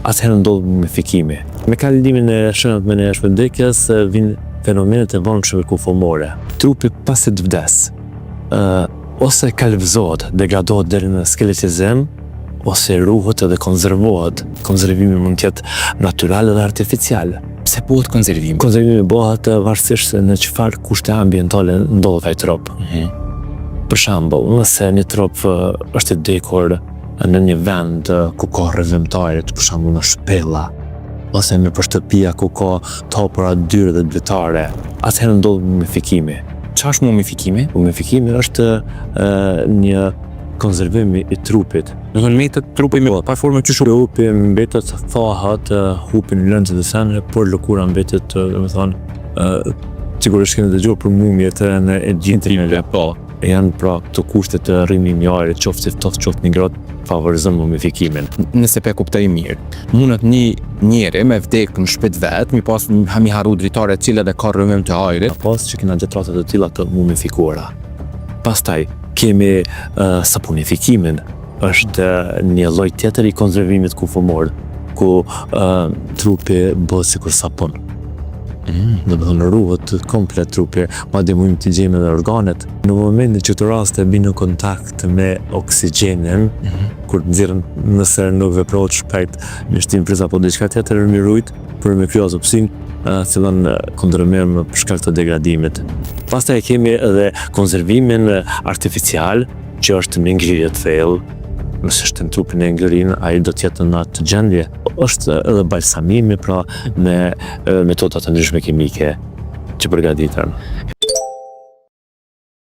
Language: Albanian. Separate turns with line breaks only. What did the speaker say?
atëherë ndodh mumifikimi. Me kalimin e shënjave me në shpëndekjes vijnë fenomenet e vonshme kufomore. Trupi pasi të vdes, ose kalvëzohet, degradohet deri në skeletizim, ose ruhet edhe konservohet. Konservimi mund të jetë natyral dhe artificial.
Pse bëhet konservimi?
Konservimi bëhet varësisht se në çfarë kushte ambientale ndodhet ai trup. Për shembull, nëse një trup është i vdekur në një vend ku ka rrëvimtare, për shembull në shpella, ose në shtëpia ku ka topra dyrë dhe dritare, atëherë ndodh mumifikimi.
Ç'është mumifikimi?
Mumifikimi është një konservim i trupit.
Do të mbetet trupi me pa formë që shumë.
Trupi mbetet thahet, hupin lëndë dhe sene, por lëkura mbetet, sigurisht keni dëgjuar për mumjet e gjintrimeve.
Po.
Janë pra këto kushte të rrimit i arit, qoftë i ftohtë, qoftë i ngrohtë, favorizon mumifikimin.
Nëse pe kuptoj mirë, mundet një njeri me vdek në shtëpi vet, mi pas mi harru dritare të cilat e ka rrëmim të ajrit.
Pas që kena gjetrate të tilla të mumifikuara. Pastaj kemi sapunifikimin, është një lloj tjetër i konservimit kufomor, ku trupi bëhet sikur sapun. Do të thonë ruhet komplet trupi, madje mund të gjejmë edhe organet. Në momentin që të raste bin në kontakt me oksigjenin, kur nxjerrën nëse nuk veprohet shpejt në shtim priz apo diçka tjetër mirujt për me kriju azopsin, fillon kundërmerr për shkak të degradimit. Pastaj kemi edhe konservimin artificial, që është me ngrirje të thellë. Nëse shten trupin e ngërin, ai do të jetë në atë gjendje. Është edhe balsamimi, pra me metoda të ndryshme kimike që përgatiten.